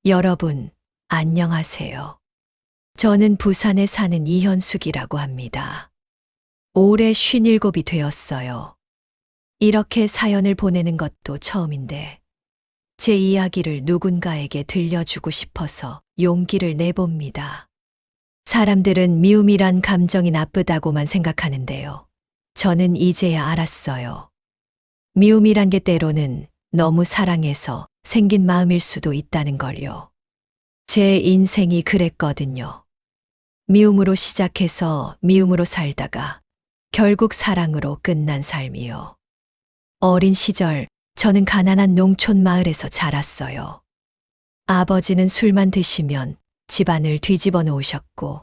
여러분, 안녕하세요. 저는 부산에 사는 이현숙이라고 합니다. 올해 57이 되었어요. 이렇게 사연을 보내는 것도 처음인데, 제 이야기를 누군가에게 들려주고 싶어서 용기를 내봅니다. 사람들은 미움이란 감정이 나쁘다고만 생각하는데요. 저는 이제야 알았어요. 미움이란 게 때로는 너무 사랑해서 생긴 마음일 수도 있다는 걸요. 제 인생이 그랬거든요. 미움으로 시작해서 미움으로 살다가 결국 사랑으로 끝난 삶이요. 어린 시절 저는 가난한 농촌 마을에서 자랐어요. 아버지는 술만 드시면 집안을 뒤집어 놓으셨고,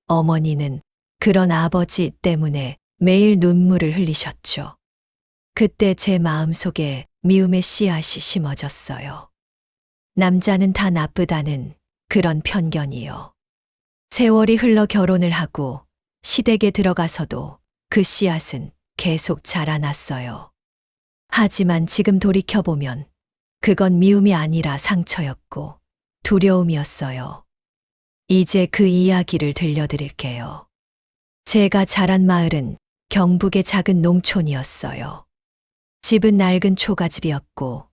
어머니는 그런 아버지 때문에 매일 눈물을 흘리셨죠. 그때 제 마음속에 미움의 씨앗이 심어졌어요. 남자는 다 나쁘다는 그런 편견이요. 세월이 흘러 결혼을 하고 시댁에 들어가서도 그 씨앗은 계속 자라났어요. 하지만 지금 돌이켜보면 그건 미움이 아니라 상처였고 두려움이었어요. 이제 그 이야기를 들려드릴게요. 제가 자란 마을은 경북의 작은 농촌이었어요. 집은 낡은 초가집이었고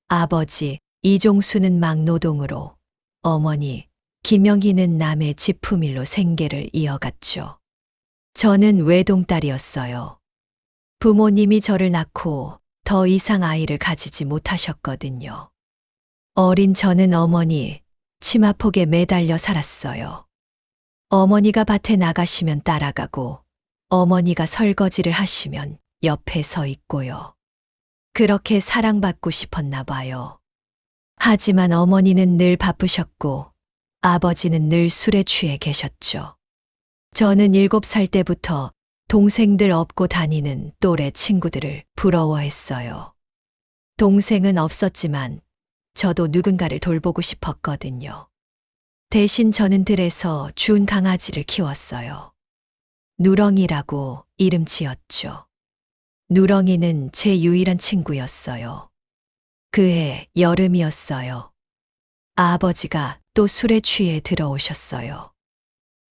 아버지 이종수는 막노동으로, 어머니 김영희는 남의 지품일로 생계를 이어갔죠. 저는 외동딸이었어요. 부모님이 저를 낳고 더 이상 아이를 가지지 못하셨거든요. 어린 저는 어머니 치마폭에 매달려 살았어요. 어머니가 밭에 나가시면 따라가고, 어머니가 설거지를 하시면 옆에 서 있고요. 그렇게 사랑받고 싶었나 봐요. 하지만 어머니는 늘 바쁘셨고 아버지는 늘 술에 취해 계셨죠. 저는 7살 때부터 동생들 업고 다니는 또래 친구들을 부러워했어요. 동생은 없었지만 저도 누군가를 돌보고 싶었거든요. 대신 저는 들에서 준 강아지를 키웠어요. 누렁이라고 이름 지었죠. 누렁이는 제 유일한 친구였어요. 그해 여름이었어요. 아버지가 또 술에 취해 들어오셨어요.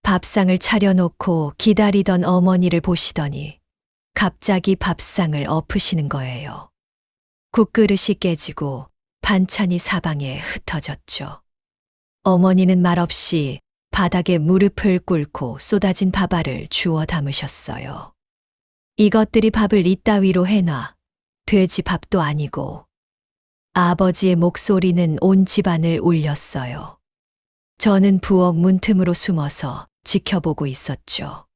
밥상을 차려놓고 기다리던 어머니를 보시더니 갑자기 밥상을 엎으시는 거예요. 국그릇이 깨지고 반찬이 사방에 흩어졌죠. 어머니는 말없이 바닥에 무릎을 꿇고 쏟아진 밥알을 주워 담으셨어요. 이것들이 밥을 이따위로 해놔. 돼지 밥도 아니고. 아버지의 목소리는 온 집안을 울렸어요. 저는 부엌 문틈으로 숨어서 지켜보고 있었죠.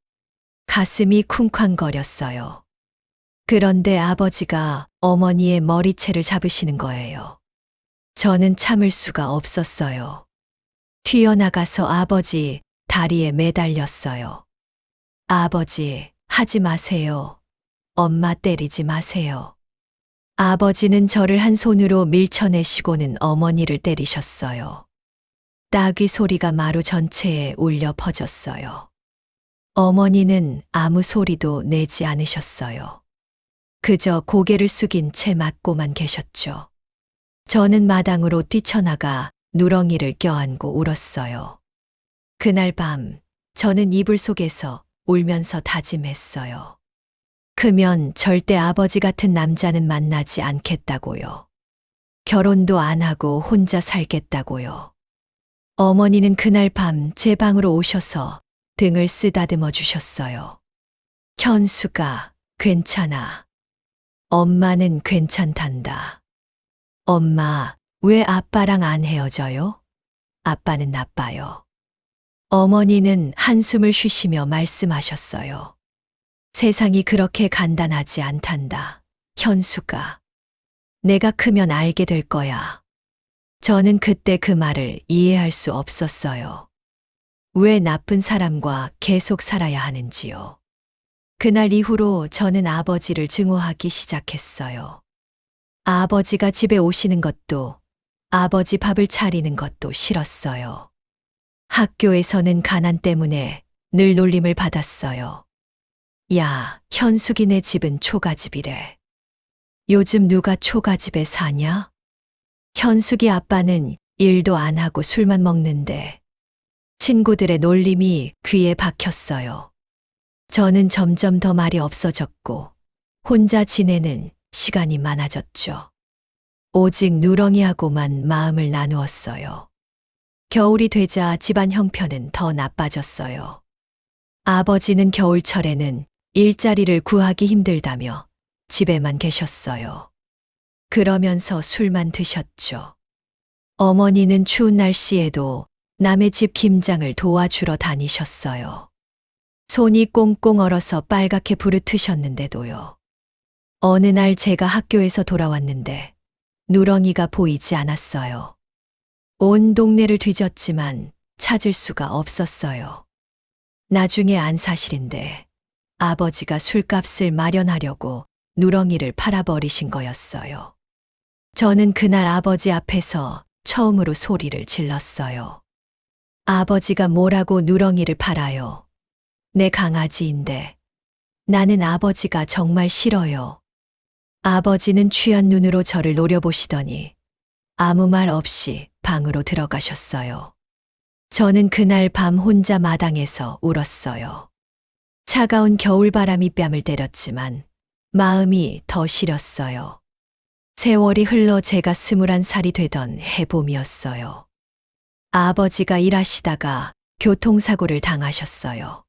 가슴이 쿵쾅거렸어요. 그런데 아버지가 어머니의 머리채를 잡으시는 거예요. 저는 참을 수가 없었어요. 튀어나가서 아버지 다리에 매달렸어요. 아버지, 하지 마세요. 엄마 때리지 마세요. 아버지는 저를 한 손으로 밀쳐내시고는 어머니를 때리셨어요. 따귀 소리가 마루 전체에 울려 퍼졌어요. 어머니는 아무 소리도 내지 않으셨어요. 그저 고개를 숙인 채 맞고만 계셨죠. 저는 마당으로 뛰쳐나가 누렁이를 껴안고 울었어요. 그날 밤 저는 이불 속에서 울면서 다짐했어요. 크면 절대 아버지 같은 남자는 만나지 않겠다고요. 결혼도 안 하고 혼자 살겠다고요. 어머니는 그날 밤 제 방으로 오셔서 등을 쓰다듬어 주셨어요. 현수가 괜찮아. 엄마는 괜찮단다. 엄마, 왜 아빠랑 안 헤어져요? 아빠는 나빠요. 어머니는 한숨을 쉬시며 말씀하셨어요. 세상이 그렇게 간단하지 않단다. 현수가. 내가 크면 알게 될 거야. 저는 그때 그 말을 이해할 수 없었어요. 왜 나쁜 사람과 계속 살아야 하는지요. 그날 이후로 저는 아버지를 증오하기 시작했어요. 아버지가 집에 오시는 것도, 아버지 밥을 차리는 것도 싫었어요. 학교에서는 가난 때문에 늘 놀림을 받았어요. 야, 현숙이네 집은 초가집이래. 요즘 누가 초가집에 사냐? 현숙이 아빠는 일도 안 하고 술만 먹는데 친구들의 놀림이 귀에 박혔어요. 저는 점점 더 말이 없어졌고 혼자 지내는 시간이 많아졌죠. 오직 누렁이하고만 마음을 나누었어요. 겨울이 되자 집안 형편은 더 나빠졌어요. 아버지는 겨울철에는 일자리를 구하기 힘들다며 집에만 계셨어요. 그러면서 술만 드셨죠. 어머니는 추운 날씨에도 남의 집 김장을 도와주러 다니셨어요. 손이 꽁꽁 얼어서 빨갛게 부르트셨는데도요. 어느 날 제가 학교에서 돌아왔는데 누렁이가 보이지 않았어요. 온 동네를 뒤졌지만 찾을 수가 없었어요. 나중에 안 사실인데 아버지가 술값을 마련하려고 누렁이를 팔아버리신 거였어요. 저는 그날 아버지 앞에서 처음으로 소리를 질렀어요. 아버지가 뭐라고 누렁이를 팔아요? 내 강아지인데. 나는 아버지가 정말 싫어요. 아버지는 취한 눈으로 저를 노려보시더니 아무 말 없이 방으로 들어가셨어요. 저는 그날 밤 혼자 마당에서 울었어요. 차가운 겨울바람이 뺨을 때렸지만 마음이 더 시렸어요. 세월이 흘러 제가 21살이 되던 해봄이었어요. 아버지가 일하시다가 교통사고를 당하셨어요.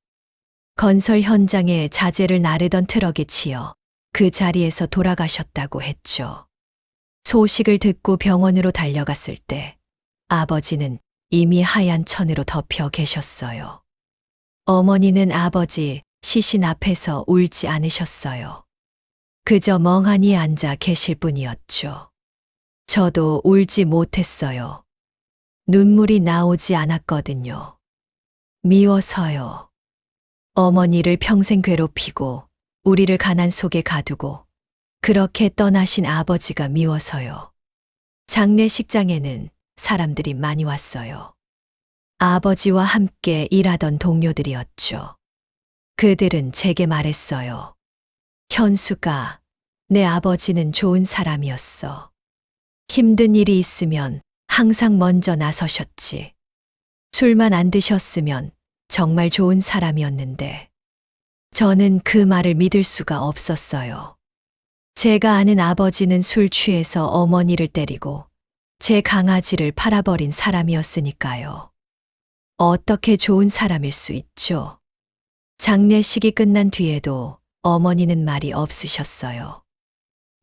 건설 현장에 자재를 나르던 트럭에 치여 그 자리에서 돌아가셨다고 했죠. 소식을 듣고 병원으로 달려갔을 때 아버지는 이미 하얀 천으로 덮여 계셨어요. 어머니는 아버지 시신 앞에서 울지 않으셨어요. 그저 멍하니 앉아 계실 뿐이었죠. 저도 울지 못했어요. 눈물이 나오지 않았거든요. 미워서요. 어머니를 평생 괴롭히고 우리를 가난 속에 가두고 그렇게 떠나신 아버지가 미워서요. 장례식장에는 사람들이 많이 왔어요. 아버지와 함께 일하던 동료들이었죠. 그들은 제게 말했어요. 현수가, 내 아버지는 좋은 사람이었어. 힘든 일이 있으면 항상 먼저 나서셨지. 술만 안 드셨으면 정말 좋은 사람이었는데. 저는 그 말을 믿을 수가 없었어요. 제가 아는 아버지는 술 취해서 어머니를 때리고 제 강아지를 팔아버린 사람이었으니까요. 어떻게 좋은 사람일 수 있죠? 장례식이 끝난 뒤에도 어머니는 말이 없으셨어요.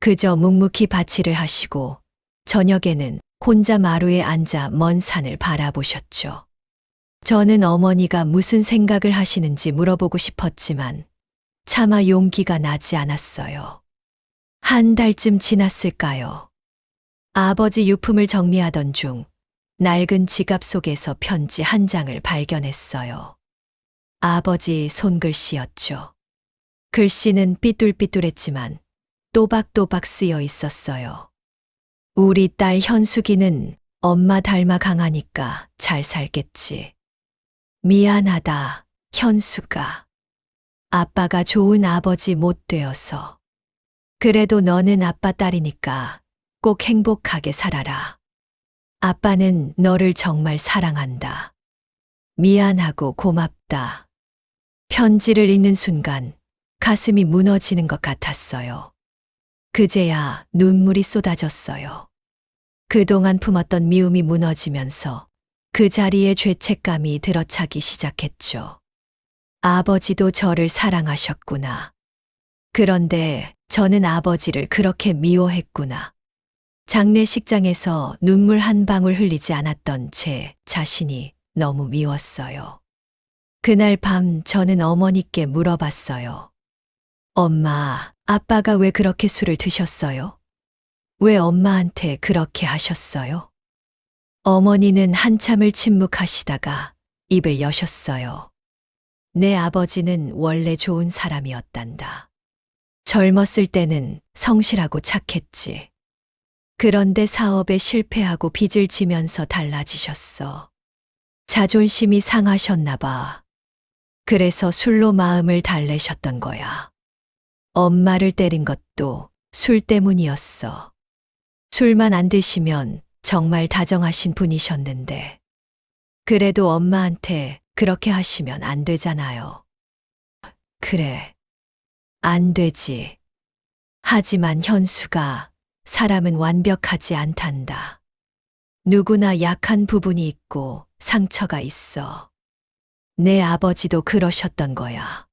그저 묵묵히 바치를 하시고 저녁에는 혼자 마루에 앉아 먼 산을 바라보셨죠. 저는 어머니가 무슨 생각을 하시는지 물어보고 싶었지만 차마 용기가 나지 않았어요. 한 달쯤 지났을까요? 아버지 유품을 정리하던 중 낡은 지갑 속에서 편지 한 장을 발견했어요. 아버지 손글씨였죠. 글씨는 삐뚤삐뚤했지만 또박또박 쓰여 있었어요. 우리 딸 현숙이는 엄마 닮아 강하니까 잘 살겠지. 미안하다, 현수가. 아빠가 좋은 아버지 못 되어서. 그래도 너는 아빠 딸이니까 꼭 행복하게 살아라. 아빠는 너를 정말 사랑한다. 미안하고 고맙다. 편지를 읽는 순간 가슴이 무너지는 것 같았어요. 그제야 눈물이 쏟아졌어요. 그동안 품었던 미움이 무너지면서 그 자리에 죄책감이 들어차기 시작했죠. 아버지도 저를 사랑하셨구나. 그런데 저는 아버지를 그렇게 미워했구나. 장례식장에서 눈물 한 방울 흘리지 않았던 제 자신이 너무 미웠어요. 그날 밤 저는 어머니께 물어봤어요. 엄마, 아빠가 왜 그렇게 술을 드셨어요? 왜 엄마한테 그렇게 하셨어요? 어머니는 한참을 침묵하시다가 입을 여셨어요. 내 아버지는 원래 좋은 사람이었단다. 젊었을 때는 성실하고 착했지. 그런데 사업에 실패하고 빚을 지면서 달라지셨어. 자존심이 상하셨나 봐. 그래서 술로 마음을 달래셨던 거야. 엄마를 때린 것도 술 때문이었어. 술만 안 드시면 정말 다정하신 분이셨는데. 그래도 엄마한테 그렇게 하시면 안 되잖아요. 그래. 안 되지. 하지만 현수가 사람은 완벽하지 않단다. 누구나 약한 부분이 있고 상처가 있어. 내 아버지도 그러셨던 거야.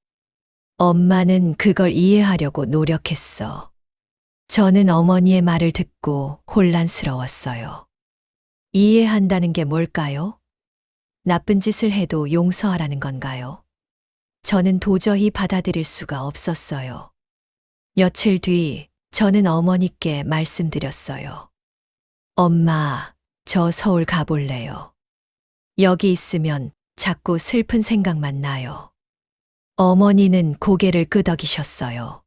엄마는 그걸 이해하려고 노력했어. 저는 어머니의 말을 듣고 혼란스러웠어요. 이해한다는 게 뭘까요? 나쁜 짓을 해도 용서하라는 건가요? 저는 도저히 받아들일 수가 없었어요. 며칠 뒤 저는 어머니께 말씀드렸어요. 엄마, 저 서울 가볼래요. 여기 있으면 자꾸 슬픈 생각만 나요. 어머니는 고개를 끄덕이셨어요.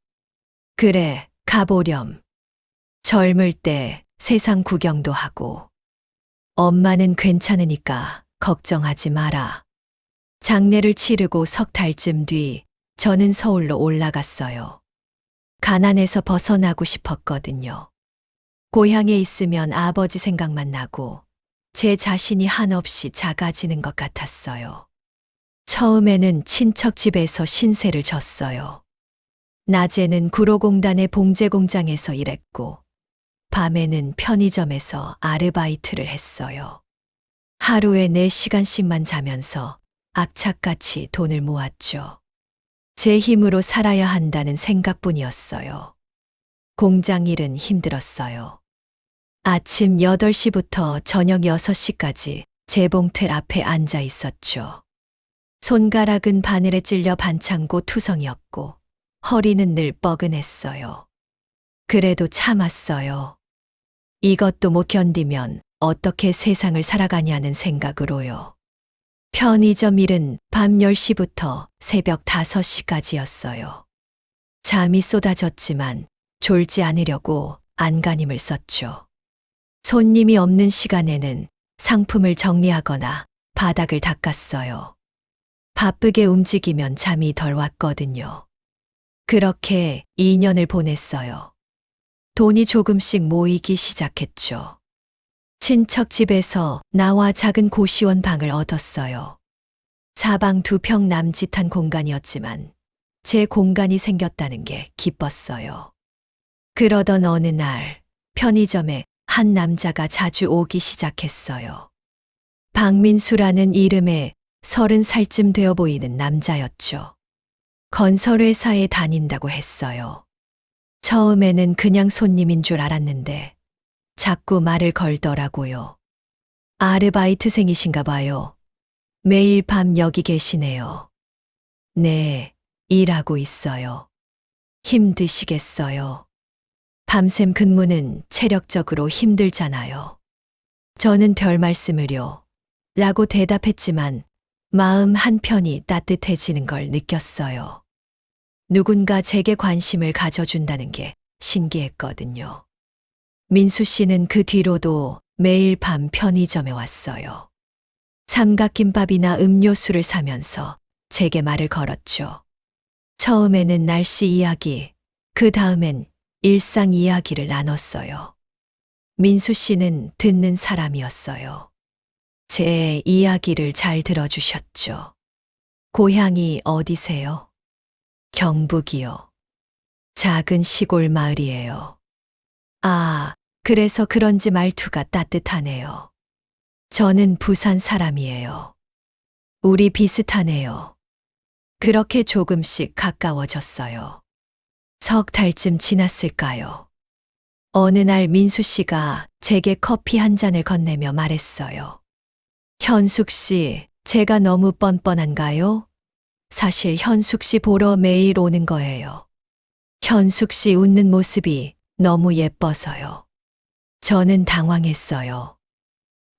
그래, 가보렴. 젊을 때 세상 구경도 하고. 엄마는 괜찮으니까 걱정하지 마라. 장례를 치르고 석 달쯤 뒤 저는 서울로 올라갔어요. 가난에서 벗어나고 싶었거든요. 고향에 있으면 아버지 생각만 나고 제 자신이 한없이 작아지는 것 같았어요. 처음에는 친척 집에서 신세를 졌어요. 낮에는 구로공단의 봉제 공장에서 일했고, 밤에는 편의점에서 아르바이트를 했어요. 하루에 4시간씩만 자면서 악착같이 돈을 모았죠. 제 힘으로 살아야 한다는 생각뿐이었어요. 공장 일은 힘들었어요. 아침 8시부터 저녁 6시까지 재봉틀 앞에 앉아 있었죠. 손가락은 바늘에 찔려 반창고 투성이었고 허리는 늘 뻐근했어요. 그래도 참았어요. 이것도 못 견디면 어떻게 세상을 살아가냐는 생각으로요. 편의점 일은 밤 10시부터 새벽 5시까지였어요. 잠이 쏟아졌지만 졸지 않으려고 안간힘을 썼죠. 손님이 없는 시간에는 상품을 정리하거나 바닥을 닦았어요. 바쁘게 움직이면 잠이 덜 왔거든요. 그렇게 2년을 보냈어요. 돈이 조금씩 모이기 시작했죠. 친척 집에서 나와 작은 고시원 방을 얻었어요. 사방 2평 남짓한 공간이었지만 제 공간이 생겼다는 게 기뻤어요. 그러던 어느 날 편의점에 한 남자가 자주 오기 시작했어요. 박민수라는 이름의 30살쯤 되어 보이는 남자였죠. 건설회사에 다닌다고 했어요. 처음에는 그냥 손님인 줄 알았는데 자꾸 말을 걸더라고요. 아르바이트생이신가 봐요. 매일 밤 여기 계시네요. 네, 일하고 있어요. 힘드시겠어요. 밤샘 근무는 체력적으로 힘들잖아요. 저는 별 말씀을요. 라고 대답했지만 마음 한편이 따뜻해지는 걸 느꼈어요. 누군가 제게 관심을 가져준다는 게 신기했거든요. 민수 씨는 그 뒤로도 매일 밤 편의점에 왔어요. 삼각김밥이나 음료수를 사면서 제게 말을 걸었죠. 처음에는 날씨 이야기, 그 다음엔 일상 이야기를 나눴어요. 민수 씨는 듣는 사람이었어요. 제 이야기를 잘 들어주셨죠. 고향이 어디세요? 경북이요. 작은 시골 마을이에요. 아, 그래서 그런지 말투가 따뜻하네요. 저는 부산 사람이에요. 우리 비슷하네요. 그렇게 조금씩 가까워졌어요. 석 달쯤 지났을까요? 어느 날 민수 씨가 제게 커피 한 잔을 건네며 말했어요. 현숙 씨, 제가 너무 뻔뻔한가요? 사실 현숙 씨 보러 매일 오는 거예요. 현숙 씨 웃는 모습이 너무 예뻐서요. 저는 당황했어요.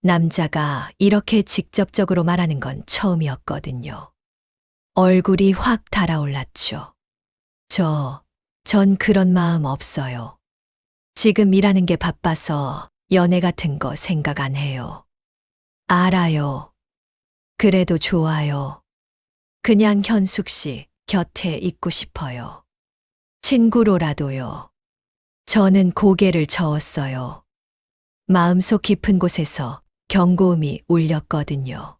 남자가 이렇게 직접적으로 말하는 건 처음이었거든요. 얼굴이 확 달아올랐죠. 전 그런 마음 없어요. 지금 일하는 게 바빠서 연애 같은 거 생각 안 해요. 알아요. 그래도 좋아요. 그냥 현숙 씨 곁에 있고 싶어요. 친구로라도요. 저는 고개를 저었어요. 마음속 깊은 곳에서 경고음이 울렸거든요.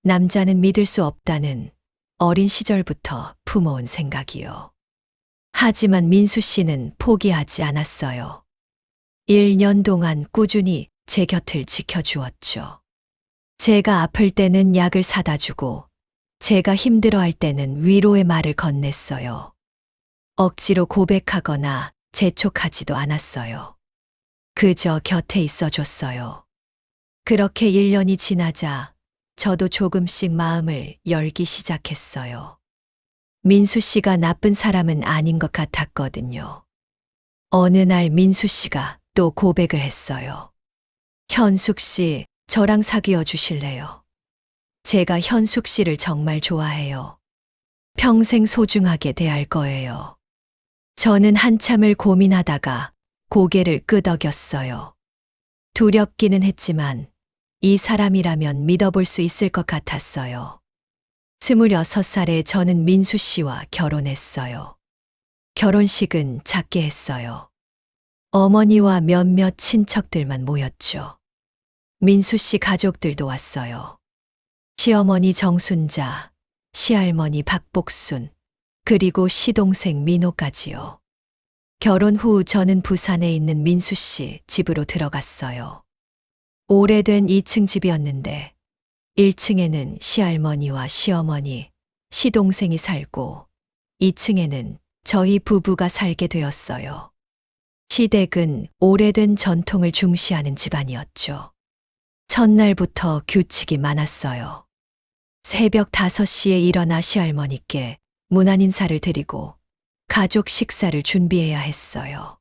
남자는 믿을 수 없다는 어린 시절부터 품어온 생각이요. 하지만 민수 씨는 포기하지 않았어요. 1년 동안 꾸준히 제 곁을 지켜주었죠. 제가 아플 때는 약을 사다 주고, 제가 힘들어할 때는 위로의 말을 건넸어요. 억지로 고백하거나 재촉하지도 않았어요. 그저 곁에 있어 줬어요. 그렇게 1년이 지나자 저도 조금씩 마음을 열기 시작했어요. 민수 씨가 나쁜 사람은 아닌 것 같았거든요. 어느 날 민수 씨가 또 고백을 했어요. 현숙 씨, 저랑 사귀어 주실래요? 제가 현숙 씨를 정말 좋아해요. 평생 소중하게 대할 거예요. 저는 한참을 고민하다가 고개를 끄덕였어요. 두렵기는 했지만 이 사람이라면 믿어볼 수 있을 것 같았어요. 26살에 저는 민수 씨와 결혼했어요. 결혼식은 작게 했어요. 어머니와 몇몇 친척들만 모였죠. 민수 씨 가족들도 왔어요. 시어머니 정순자, 시할머니 박복순, 그리고 시동생 민호까지요. 결혼 후 저는 부산에 있는 민수 씨 집으로 들어갔어요. 오래된 2층 집이었는데 1층에는 시할머니와 시어머니, 시동생이 살고 2층에는 저희 부부가 살게 되었어요. 시댁은 오래된 전통을 중시하는 집안이었죠. 첫날부터 규칙이 많았어요. 새벽 5시에 일어나 시할머니께 문안 인사를 드리고 가족 식사를 준비해야 했어요.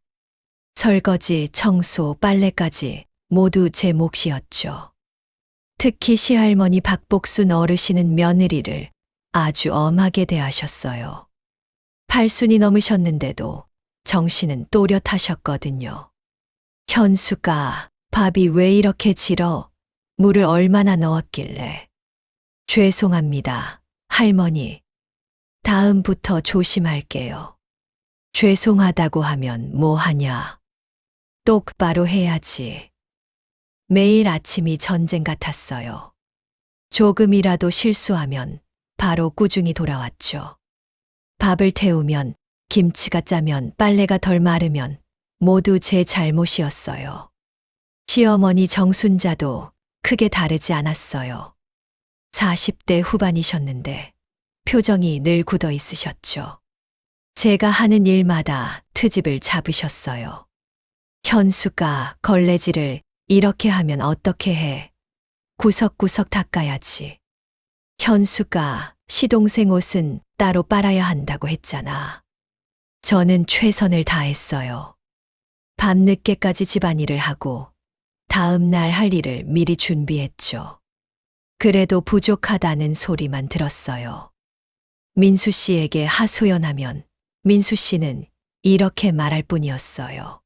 설거지, 청소, 빨래까지 모두 제 몫이었죠. 특히 시할머니 박복순 어르신은 며느리를 아주 엄하게 대하셨어요. 80이 넘으셨는데도 정신은 또렷하셨거든요. 현수가 밥이 왜 이렇게 질어? 물을 얼마나 넣었길래? 죄송합니다, 할머니. 다음부터 조심할게요. 죄송하다고 하면 뭐 하냐? 똑바로 해야지. 매일 아침이 전쟁 같았어요. 조금이라도 실수하면 바로 꾸중이 돌아왔죠. 밥을 태우면, 김치가 짜면, 빨래가 덜 마르면 모두 제 잘못이었어요. 시어머니 정순자도 크게 다르지 않았어요. 40대 후반이셨는데 표정이 늘 굳어 있으셨죠. 제가 하는 일마다 트집을 잡으셨어요. 현수가 걸레질을 이렇게 하면 어떻게 해? 구석구석 닦아야지. 현수가 시동생 옷은 따로 빨아야 한다고 했잖아. 저는 최선을 다했어요. 밤늦게까지 집안일을 하고 다음 날 할 일을 미리 준비했죠. 그래도 부족하다는 소리만 들었어요. 민수 씨에게 하소연하면 민수 씨는 이렇게 말할 뿐이었어요.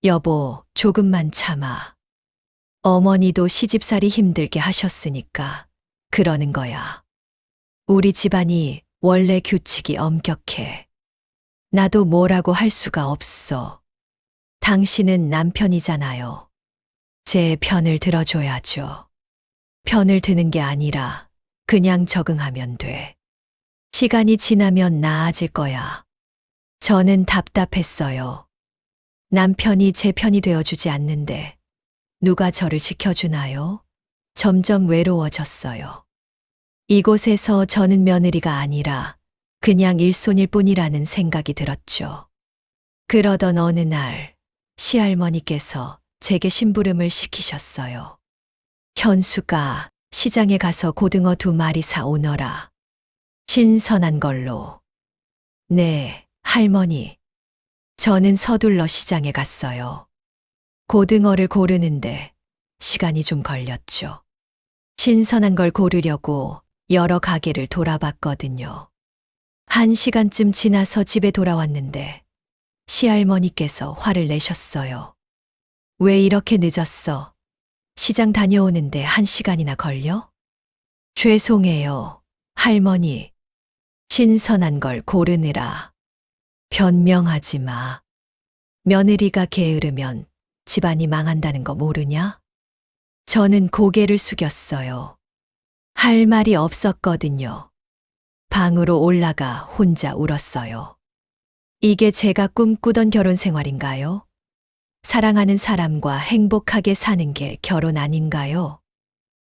여보, 조금만 참아. 어머니도 시집살이 힘들게 하셨으니까 그러는 거야. 우리 집안이 원래 규칙이 엄격해. 나도 뭐라고 할 수가 없어. 당신은 남편이잖아요. 제 편을 들어줘야죠. 편을 드는 게 아니라 그냥 적응하면 돼. 시간이 지나면 나아질 거야. 저는 답답했어요. 남편이 제 편이 되어주지 않는데 누가 저를 지켜주나요? 점점 외로워졌어요. 이곳에서 저는 며느리가 아니라 그냥 일손일 뿐이라는 생각이 들었죠. 그러던 어느 날 시할머니께서 제게 심부름을 시키셨어요. 현수가 시장에 가서 고등어 2마리 사오너라. 신선한 걸로. 네, 할머니. 저는 서둘러 시장에 갔어요. 고등어를 고르는데 시간이 좀 걸렸죠. 신선한 걸 고르려고 여러 가게를 돌아봤거든요. 1시간쯤 지나서 집에 돌아왔는데 시할머니께서 화를 내셨어요. 왜 이렇게 늦었어? 시장 다녀오는데 1시간이나 걸려? 죄송해요, 할머니. 신선한 걸 고르느라. 변명하지 마. 며느리가 게으르면 집안이 망한다는 거 모르냐? 저는 고개를 숙였어요. 할 말이 없었거든요. 방으로 올라가 혼자 울었어요. 이게 제가 꿈꾸던 결혼 생활인가요? 사랑하는 사람과 행복하게 사는 게 결혼 아닌가요?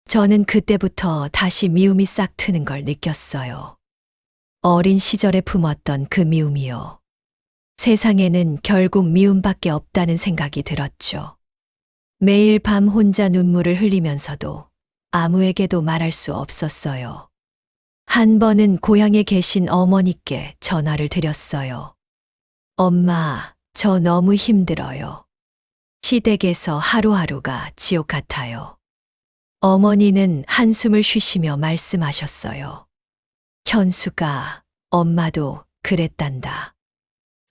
저는 그때부터 다시 미움이 싹 트는 걸 느꼈어요. 어린 시절에 품었던 그 미움이요. 세상에는 결국 미움밖에 없다는 생각이 들었죠. 매일 밤 혼자 눈물을 흘리면서도 아무에게도 말할 수 없었어요. 한 번은 고향에 계신 어머니께 전화를 드렸어요. 엄마, 저 너무 힘들어요. 시댁에서 하루하루가 지옥 같아요. 어머니는 한숨을 쉬시며 말씀하셨어요. 현수가, 엄마도 그랬단다.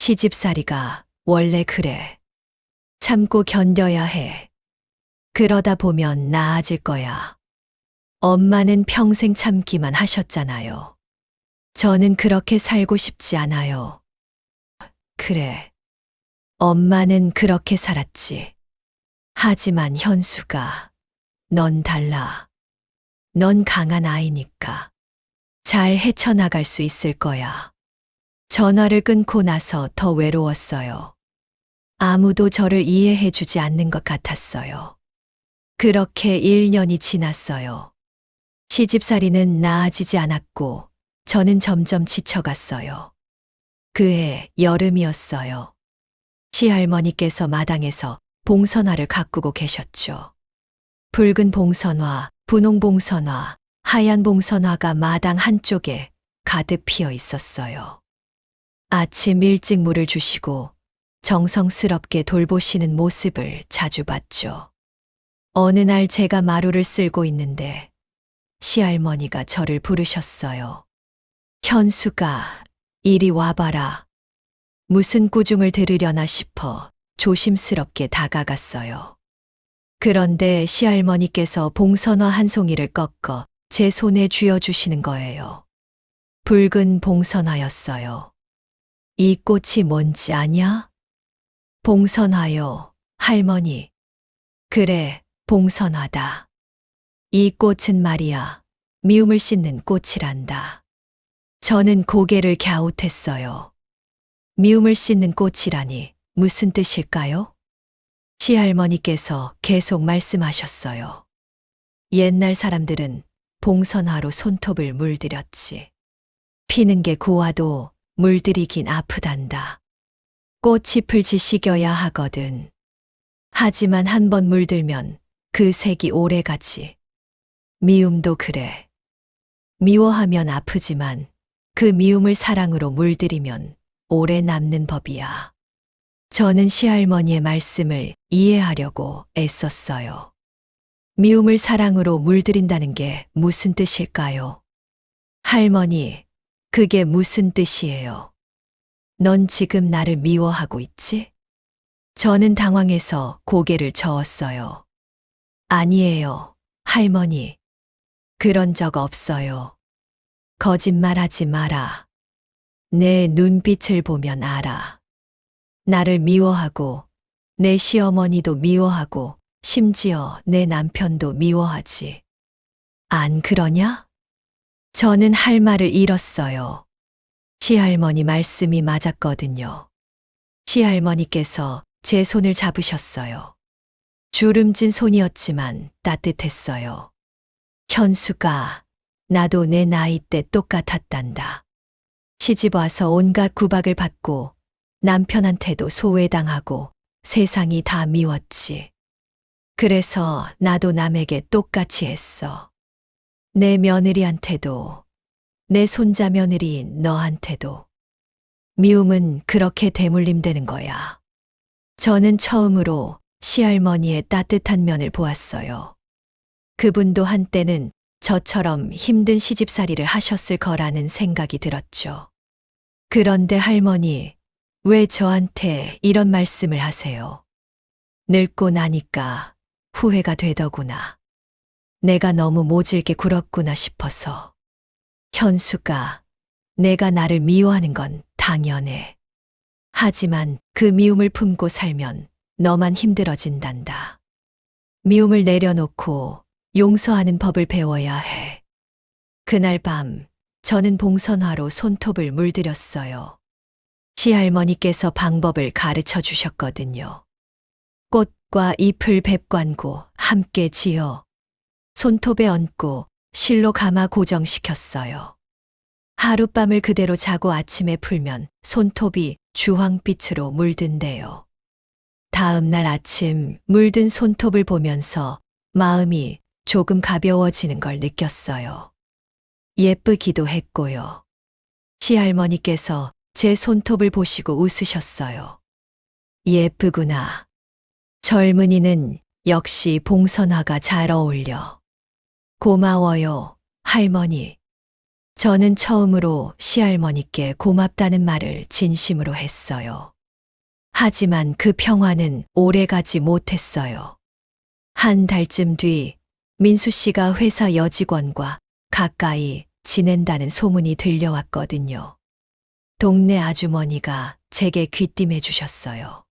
시집살이가 원래 그래. 참고 견뎌야 해. 그러다 보면 나아질 거야. 엄마는 평생 참기만 하셨잖아요. 저는 그렇게 살고 싶지 않아요. 그래. 엄마는 그렇게 살았지. 하지만 현수가, 넌 달라. 넌 강한 아이니까. 잘 헤쳐나갈 수 있을 거야. 전화를 끊고 나서 더 외로웠어요. 아무도 저를 이해해 주지 않는 것 같았어요. 그렇게 1년이 지났어요. 시집살이는 나아지지 않았고 저는 점점 지쳐갔어요. 그해 여름이었어요. 시할머니께서 마당에서 봉선화를 가꾸고 계셨죠. 붉은 봉선화, 분홍 봉선화, 하얀 봉선화가 마당 한쪽에 가득 피어 있었어요. 아침 일찍 물을 주시고 정성스럽게 돌보시는 모습을 자주 봤죠. 어느 날 제가 마루를 쓸고 있는데 시할머니가 저를 부르셨어요. 현수가, 이리 와봐라. 무슨 꾸중을 들으려나 싶어 조심스럽게 다가갔어요. 그런데 시할머니께서 봉선화 한 송이를 꺾어 제 손에 쥐어주시는 거예요. 붉은 봉선화였어요. 이 꽃이 뭔지 아냐? 봉선화요, 할머니. 그래, 봉선화다. 이 꽃은 말이야, 미움을 씻는 꽃이란다. 저는 고개를 갸웃했어요. 미움을 씻는 꽃이라니 무슨 뜻일까요? 시할머니께서 계속 말씀하셨어요. 옛날 사람들은 봉선화로 손톱을 물들였지. 피는 게 고와도 물들이긴 아프단다. 꽃잎을 지식여야 하거든. 하지만 한 번 물들면 그 색이 오래 가지. 미움도 그래. 미워하면 아프지만 그 미움을 사랑으로 물들이면 오래 남는 법이야. 저는 시할머니의 말씀을 이해하려고 애썼어요. 미움을 사랑으로 물들인다는 게 무슨 뜻일까요? 할머니, 그게 무슨 뜻이에요? 넌 지금 나를 미워하고 있지? 저는 당황해서 고개를 저었어요. 아니에요, 할머니. 그런 적 없어요. 거짓말하지 마라. 내 눈빛을 보면 알아. 나를 미워하고 내 시어머니도 미워하고 심지어 내 남편도 미워하지. 안 그러냐? 저는 할 말을 잃었어요. 시할머니 말씀이 맞았거든요. 시할머니께서 제 손을 잡으셨어요. 주름진 손이었지만 따뜻했어요. 현수가, 나도 내 나이 때 똑같았단다. 시집와서 온갖 구박을 받고 남편한테도 소외당하고 세상이 다 미웠지. 그래서 나도 남에게 똑같이 했어. 내 며느리한테도, 내 손자 며느리인 너한테도. 미움은 그렇게 대물림되는 거야. 저는 처음으로 시할머니의 따뜻한 면을 보았어요. 그분도 한때는 저처럼 힘든 시집살이를 하셨을 거라는 생각이 들었죠. 그런데 할머니, 왜 저한테 이런 말씀을 하세요? 늙고 나니까 후회가 되더구나. 내가 너무 모질게 굴었구나 싶어서. 현수가, 내가 나를 미워하는 건 당연해. 하지만 그 미움을 품고 살면 너만 힘들어진단다. 미움을 내려놓고 용서하는 법을 배워야 해. 그날 밤 저는 봉선화로 손톱을 물들였어요. 시할머니께서 방법을 가르쳐 주셨거든요. 꽃과 잎을 뵙관고 함께 지어 손톱에 얹고 실로 감아 고정시켰어요. 하룻밤을 그대로 자고 아침에 풀면 손톱이 주황빛으로 물든대요. 다음 날 아침 물든 손톱을 보면서 마음이 조금 가벼워지는 걸 느꼈어요. 예쁘기도 했고요. 시할머니께서 제 손톱을 보시고 웃으셨어요. 예쁘구나. 젊은이는 역시 봉선화가 잘 어울려. 고마워요, 할머니. 저는 처음으로 시할머니께 고맙다는 말을 진심으로 했어요. 하지만 그 평화는 오래가지 못했어요. 한 달쯤 뒤 민수 씨가 회사 여직원과 가까이 지낸다는 소문이 들려왔거든요. 동네 아주머니가 제게 귀띔해 주셨어요.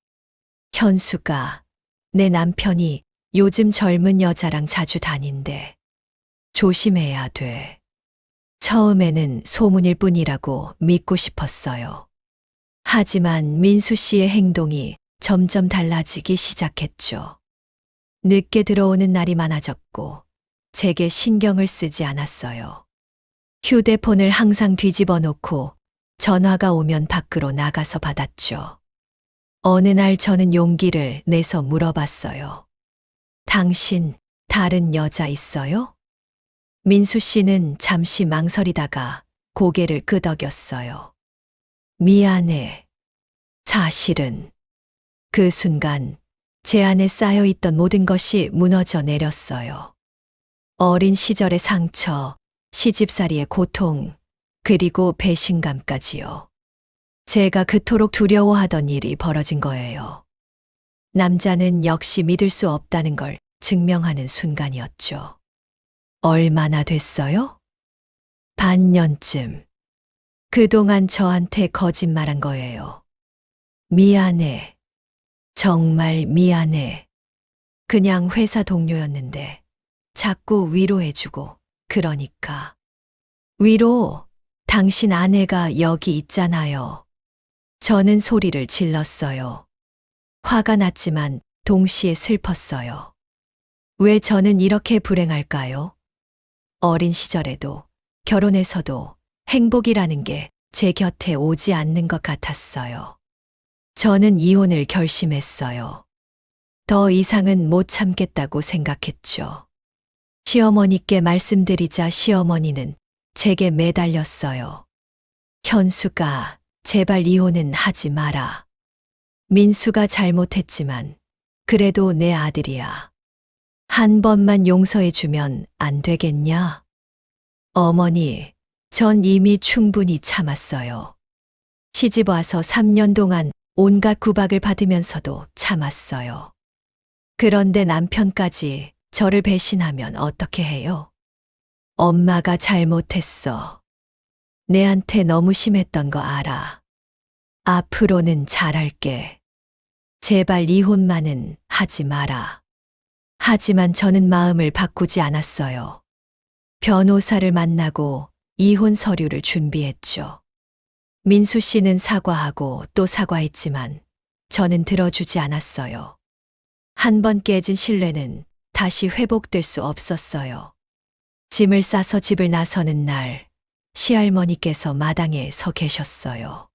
현수가, 내 남편이 요즘 젊은 여자랑 자주 다닌대. 조심해야 돼. 처음에는 소문일 뿐이라고 믿고 싶었어요. 하지만 민수 씨의 행동이 점점 달라지기 시작했죠. 늦게 들어오는 날이 많아졌고 제게 신경을 쓰지 않았어요. 휴대폰을 항상 뒤집어 놓고 전화가 오면 밖으로 나가서 받았죠. 어느 날 저는 용기를 내서 물어봤어요. 당신 다른 여자 있어요? 민수 씨는 잠시 망설이다가 고개를 끄덕였어요. 미안해. 사실은 그 순간 제 안에 쌓여있던 모든 것이 무너져 내렸어요. 어린 시절의 상처, 시집살이의 고통, 그리고 배신감까지요. 제가 그토록 두려워하던 일이 벌어진 거예요. 남자는 역시 믿을 수 없다는 걸 증명하는 순간이었죠. 얼마나 됐어요? 반년쯤. 그동안 저한테 거짓말한 거예요. 미안해. 정말 미안해. 그냥 회사 동료였는데 자꾸 위로해주고 그러니까. 위로, 당신 아내가 여기 있잖아요. 저는 소리를 질렀어요. 화가 났지만 동시에 슬펐어요. 왜 저는 이렇게 불행할까요? 어린 시절에도 결혼해서도 행복이라는 게 제 곁에 오지 않는 것 같았어요. 저는 이혼을 결심했어요. 더 이상은 못 참겠다고 생각했죠. 시어머니께 말씀드리자 시어머니는 제게 매달렸어요. 현수가 제발 이혼은 하지 마라. 민수가 잘못했지만 그래도 내 아들이야. 한 번만 용서해주면 안 되겠냐? 어머니, 전 이미 충분히 참았어요. 시집 와서 3년 동안 온갖 구박을 받으면서도 참았어요. 그런데 남편까지 저를 배신하면 어떻게 해요? 엄마가 잘못했어. 내한테 너무 심했던 거 알아. 앞으로는 잘할게. 제발 이혼만은 하지 마라. 하지만 저는 마음을 바꾸지 않았어요. 변호사를 만나고 이혼 서류를 준비했죠. 민수 씨는 사과하고 또 사과했지만 저는 들어주지 않았어요. 한 번 깨진 신뢰는 다시 회복될 수 없었어요. 짐을 싸서 집을 나서는 날 시할머니께서 마당에 서 계셨어요.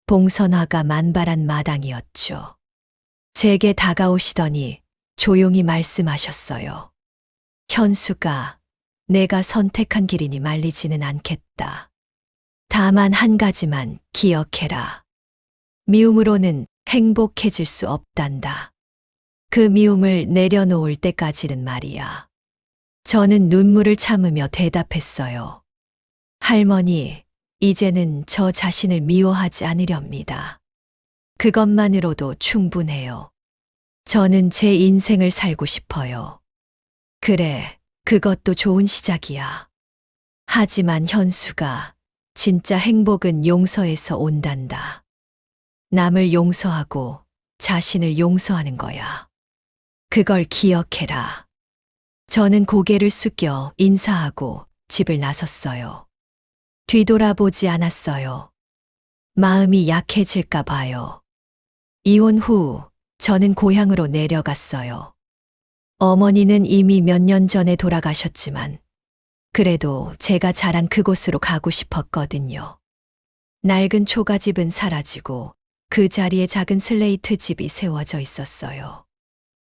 봉선화가 만발한 마당이었죠. 제게 다가오시더니 조용히 말씀하셨어요. 현수가, 내가 선택한 길이니 말리지는 않겠다. 다만 한 가지만 기억해라. 미움으로는 행복해질 수 없단다. 그 미움을 내려놓을 때까지는 말이야. 저는 눈물을 참으며 대답했어요. 할머니, 이제는 저 자신을 미워하지 않으렵니다. 그것만으로도 충분해요. 저는 제 인생을 살고 싶어요. 그래, 그것도 좋은 시작이야. 하지만 현수가, 진짜 행복은 용서에서 온단다. 남을 용서하고 자신을 용서하는 거야. 그걸 기억해라. 저는 고개를 숙여 인사하고 집을 나섰어요. 뒤돌아보지 않았어요. 마음이 약해질까 봐요. 이혼 후 저는 고향으로 내려갔어요. 어머니는 이미 몇 년 전에 돌아가셨지만 그래도 제가 자란 그곳으로 가고 싶었거든요. 낡은 초가집은 사라지고 그 자리에 작은 슬레이트 집이 세워져 있었어요.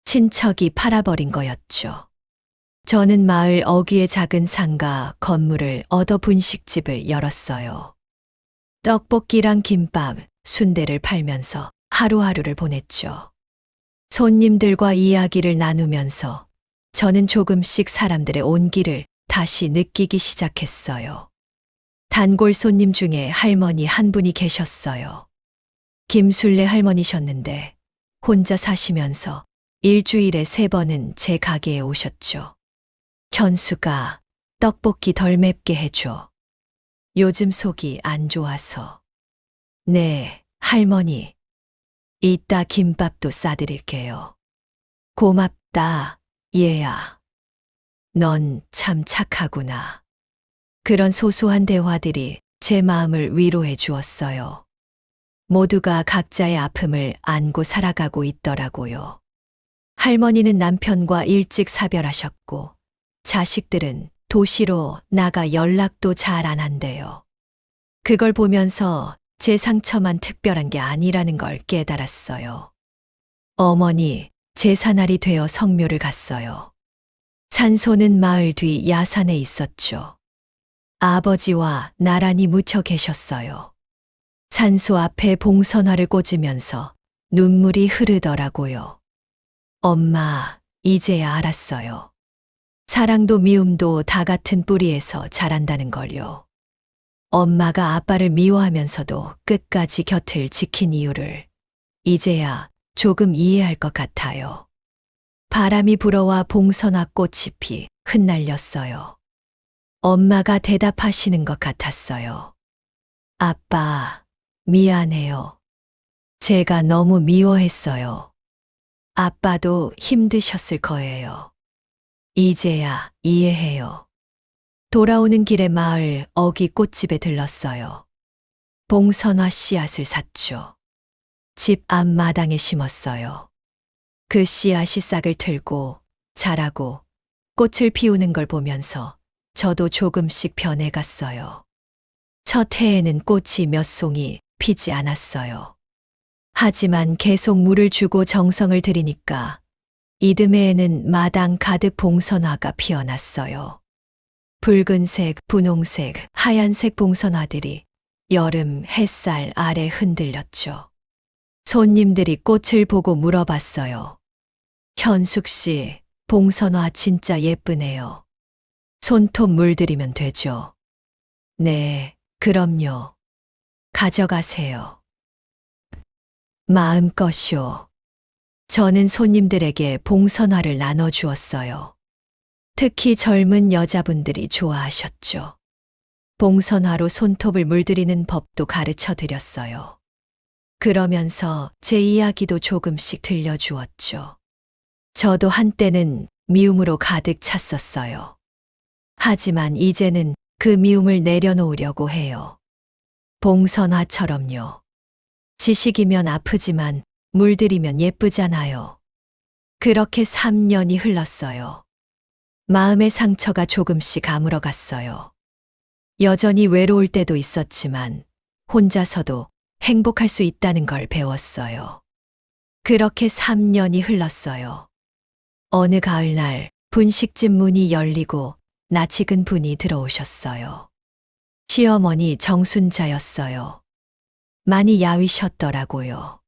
친척이 팔아버린 거였죠. 저는 마을 어귀의 작은 상가 건물을 얻어 분식집을 열었어요. 떡볶이랑 김밥, 순대를 팔면서 하루하루를 보냈죠. 손님들과 이야기를 나누면서 저는 조금씩 사람들의 온기를 다시 느끼기 시작했어요. 단골 손님 중에 할머니 한 분이 계셨어요. 김술래 할머니셨는데 혼자 사시면서 일주일에 3번은 제 가게에 오셨죠. 현수가 떡볶이 덜 맵게 해줘. 요즘 속이 안 좋아서. 네, 할머니. 이따 김밥도 싸드릴게요. 고맙다, 얘야. 넌 참 착하구나. 그런 소소한 대화들이 제 마음을 위로해 주었어요. 모두가 각자의 아픔을 안고 살아가고 있더라고요. 할머니는 남편과 일찍 사별하셨고, 자식들은 도시로 나가 연락도 잘 안 한대요. 그걸 보면서 제 상처만 특별한 게 아니라는 걸 깨달았어요. 어머니, 제사날이 되어 성묘를 갔어요. 산소는 마을 뒤 야산에 있었죠. 아버지와 나란히 묻혀 계셨어요. 산소 앞에 봉선화를 꽂으면서 눈물이 흐르더라고요. 엄마, 이제야 알았어요. 사랑도 미움도 다 같은 뿌리에서 자란다는 걸요. 엄마가 아빠를 미워하면서도 끝까지 곁을 지킨 이유를 이제야 조금 이해할 것 같아요. 바람이 불어와 봉선화 꽃이 피 흩날렸어요. 엄마가 대답하시는 것 같았어요. 아빠, 미안해요. 제가 너무 미워했어요. 아빠도 힘드셨을 거예요. 이제야 이해해요. 돌아오는 길에 마을 어귀 꽃집에 들렀어요. 봉선화 씨앗을 샀죠. 집 앞마당에 심었어요. 그 씨앗이 싹을 틀고 자라고 꽃을 피우는 걸 보면서 저도 조금씩 변해갔어요. 첫 해에는 꽃이 몇 송이 피지 않았어요. 하지만 계속 물을 주고 정성을 들이니까 이듬해에는 마당 가득 봉선화가 피어났어요. 붉은색, 분홍색, 하얀색 봉선화들이 여름 햇살 아래 흔들렸죠. 손님들이 꽃을 보고 물어봤어요. 현숙 씨, 봉선화 진짜 예쁘네요. 손톱 물들이면 되죠? 네, 그럼요. 가져가세요. 마음껏이요. 저는 손님들에게 봉선화를 나눠주었어요. 특히 젊은 여자분들이 좋아하셨죠. 봉선화로 손톱을 물들이는 법도 가르쳐 드렸어요. 그러면서 제 이야기도 조금씩 들려주었죠. 저도 한때는 미움으로 가득 찼었어요. 하지만 이제는 그 미움을 내려놓으려고 해요. 봉선화처럼요. 지식이면 아프지만 물들이면 예쁘잖아요. 그렇게 3년이 흘렀어요. 마음의 상처가 조금씩 아물어갔어요. 여전히 외로울 때도 있었지만 혼자서도 행복할 수 있다는 걸 배웠어요. 그렇게 3년이 흘렀어요. 어느 가을날 분식집 문이 열리고 낯익은 분이 들어오셨어요. 시어머니 정순자였어요. 많이 야위셨더라고요.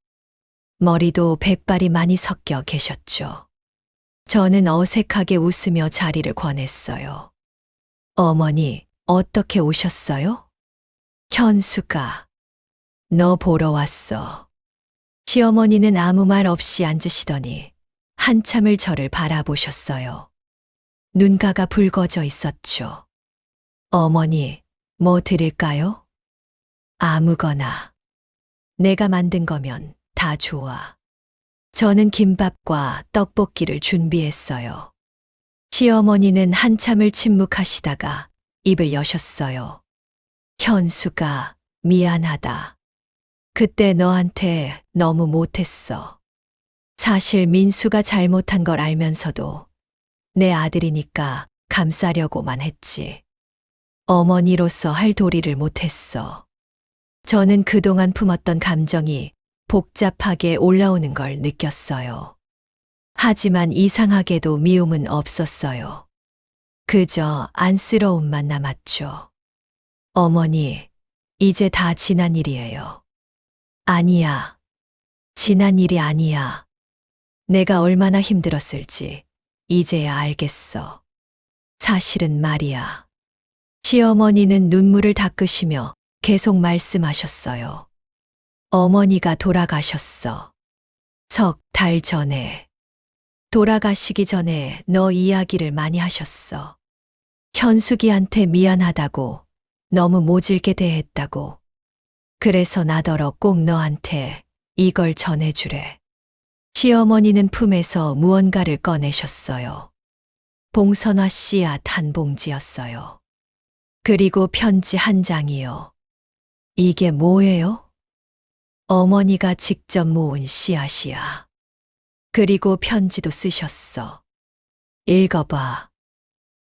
머리도 백발이 많이 섞여 계셨죠. 저는 어색하게 웃으며 자리를 권했어요. 어머니, 어떻게 오셨어요? 현수가, 너 보러 왔어. 시어머니는 아무 말 없이 앉으시더니 한참을 저를 바라보셨어요. 눈가가 붉어져 있었죠. 어머니, 뭐 드릴까요? 아무거나. 내가 만든 거면 다 좋아. 저는 김밥과 떡볶이를 준비했어요. 시어머니는 한참을 침묵하시다가 입을 여셨어요. 현수가 미안하다. 그때 너한테 너무 못했어. 사실 민수가 잘못한 걸 알면서도 내 아들이니까 감싸려고만 했지. 어머니로서 할 도리를 못했어. 저는 그동안 품었던 감정이 복잡하게 올라오는 걸 느꼈어요. 하지만 이상하게도 미움은 없었어요. 그저 안쓰러움만 남았죠. 어머니, 이제 다 지난 일이에요. 아니야. 지난 일이 아니야. 내가 얼마나 힘들었을지 이제야 알겠어. 사실은 말이야. 시어머니는 눈물을 닦으시며 계속 말씀하셨어요. 어머니가 돌아가셨어. 석 달 전에. 돌아가시기 전에 너 이야기를 많이 하셨어. 현숙이한테 미안하다고, 너무 모질게 대했다고. 그래서 나더러 꼭 너한테 이걸 전해주래. 시어머니는 품에서 무언가를 꺼내셨어요. 봉선화 씨앗 한 봉지였어요. 그리고 편지 한 장이요. 이게 뭐예요? 어머니가 직접 모은 씨앗이야. 그리고 편지도 쓰셨어. 읽어봐.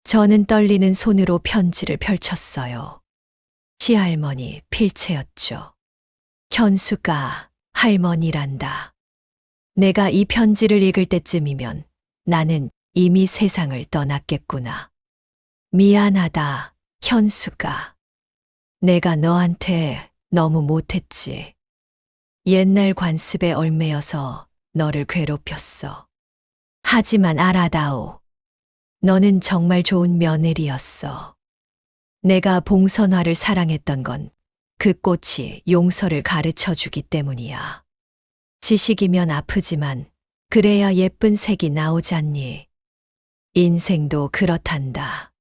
저는 떨리는 손으로 편지를 펼쳤어요. 시할머니 필체였죠. 현수가 할머니란다. 내가 이 편지를 읽을 때쯤이면 나는 이미 세상을 떠났겠구나. 미안하다, 현수가. 내가 너한테 너무 못했지. 옛날 관습에 얽매여서 너를 괴롭혔어. 하지만 알아다오. 너는 정말 좋은 며느리였어. 내가 봉선화를 사랑했던 건 그 꽃이 용서를 가르쳐 주기 때문이야. 지식이면 아프지만 그래야 예쁜 색이 나오잖니. 인생도 그렇단다.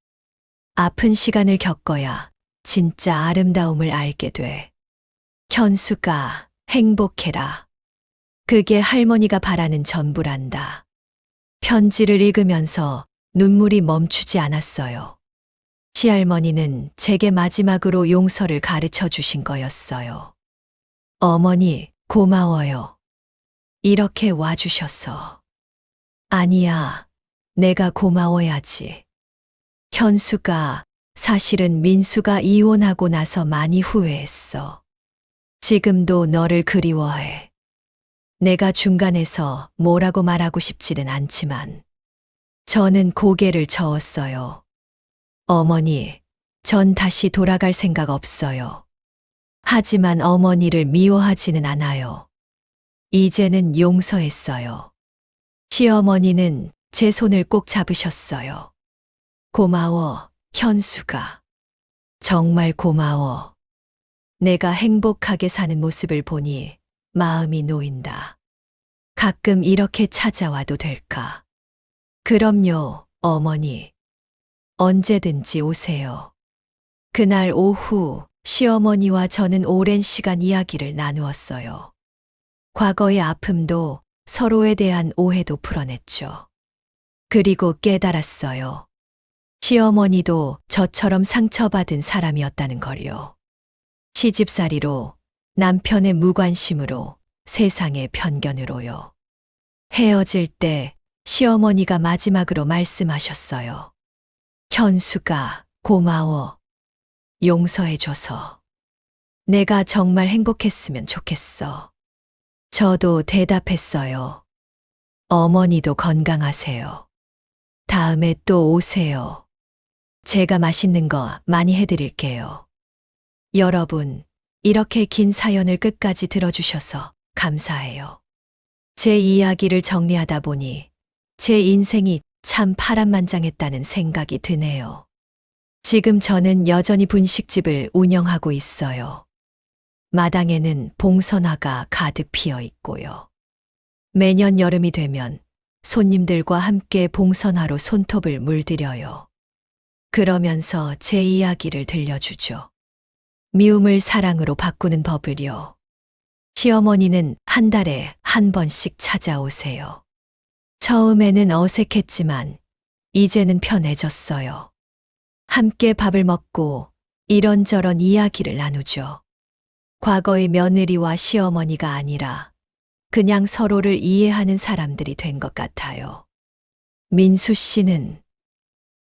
아픈 시간을 겪어야 진짜 아름다움을 알게 돼. 현수가 행복해라. 그게 할머니가 바라는 전부란다. 편지를 읽으면서 눈물이 멈추지 않았어요. 시할머니는 제게 마지막으로 용서를 가르쳐 주신 거였어요. 어머니, 고마워요. 이렇게 와주셔서. 아니야, 내가 고마워야지. 현수가 사실은 민수가 이혼하고 나서 많이 후회했어. 지금도 너를 그리워해. 내가 중간에서 뭐라고 말하고 싶지는 않지만 저는 고개를 저었어요. 어머니, 전 다시 돌아갈 생각 없어요. 하지만 어머니를 미워하지는 않아요. 이제는 용서했어요. 시어머니는 제 손을 꼭 잡으셨어요. 고마워, 현수가. 정말 고마워. 내가 행복하게 사는 모습을 보니 마음이 놓인다. 가끔 이렇게 찾아와도 될까? 그럼요, 어머니. 언제든지 오세요. 그날 오후 시어머니와 저는 오랜 시간 이야기를 나누었어요. 과거의 아픔도 서로에 대한 오해도 풀어냈죠. 그리고 깨달았어요. 시어머니도 저처럼 상처받은 사람이었다는 걸요. 시집살이로, 남편의 무관심으로, 세상의 편견으로요. 헤어질 때 시어머니가 마지막으로 말씀하셨어요. 현수가 고마워. 용서해줘서. 내가 정말 행복했으면 좋겠어. 저도 대답했어요. 어머니도 건강하세요. 다음에 또 오세요. 제가 맛있는 거 많이 해드릴게요. 여러분, 이렇게 긴 사연을 끝까지 들어주셔서 감사해요. 제 이야기를 정리하다 보니 제 인생이 참 파란만장했다는 생각이 드네요. 지금 저는 여전히 분식집을 운영하고 있어요. 마당에는 봉선화가 가득 피어 있고요. 매년 여름이 되면 손님들과 함께 봉선화로 손톱을 물들여요. 그러면서 제 이야기를 들려주죠. 미움을 사랑으로 바꾸는 법을요. 시어머니는 한 달에 한 번씩 찾아오세요. 처음에는 어색했지만 이제는 편해졌어요. 함께 밥을 먹고 이런저런 이야기를 나누죠. 과거의 며느리와 시어머니가 아니라 그냥 서로를 이해하는 사람들이 된 것 같아요. 민수 씨는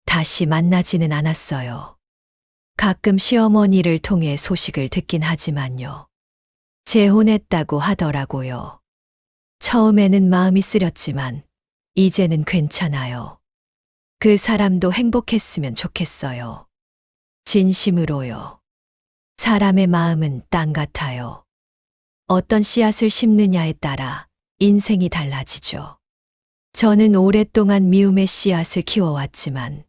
다시 만나지는 않았어요. 가끔 시어머니를 통해 소식을 듣긴 하지만요. 재혼했다고 하더라고요. 처음에는 마음이 쓰렸지만 이제는 괜찮아요. 그 사람도 행복했으면 좋겠어요. 진심으로요. 사람의 마음은 땅 같아요. 어떤 씨앗을 심느냐에 따라 인생이 달라지죠. 저는 오랫동안 미움의 씨앗을 키워왔지만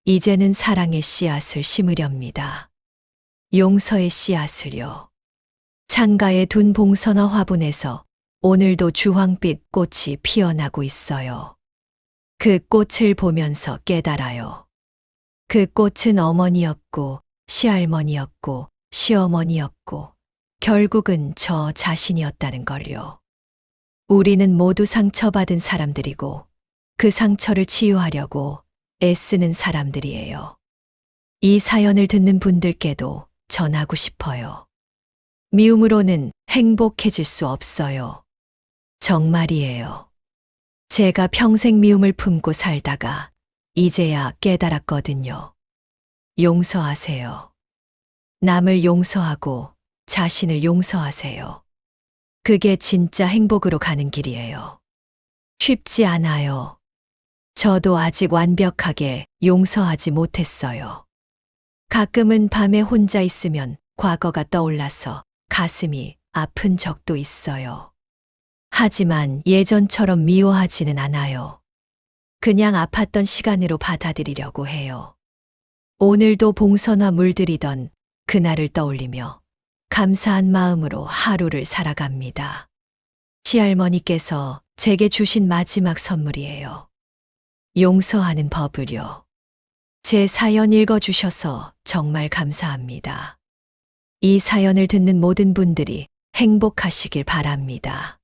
이제는 사랑의 씨앗을 심으렵니다. 용서의 씨앗을요. 창가에 둔 봉선화 화분에서 오늘도 주황빛 꽃이 피어나고 있어요. 그 꽃을 보면서 깨달아요. 그 꽃은 어머니였고 시할머니였고 시어머니였고 결국은 저 자신이었다는 걸요. 우리는 모두 상처받은 사람들이고 그 상처를 치유하려고 애쓰는 사람들이에요. 이 사연을 듣는 분들께도 전하고 싶어요. 미움으로는 행복해질 수 없어요. 정말이에요. 제가 평생 미움을 품고 살다가 이제야 깨달았거든요. 용서하세요. 남을 용서하고 자신을 용서하세요. 그게 진짜 행복으로 가는 길이에요. 쉽지 않아요. 저도 아직 완벽하게 용서하지 못했어요. 가끔은 밤에 혼자 있으면 과거가 떠올라서 가슴이 아픈 적도 있어요. 하지만 예전처럼 미워하지는 않아요. 그냥 아팠던 시간으로 받아들이려고 해요. 오늘도 봉선화 물들이던 그날을 떠올리며 감사한 마음으로 하루를 살아갑니다. 시할머니께서 제게 주신 마지막 선물이에요. 용서하는 법을요. 제 사연 읽어주셔서 정말 감사합니다. 이 사연을 듣는 모든 분들이 행복하시길 바랍니다.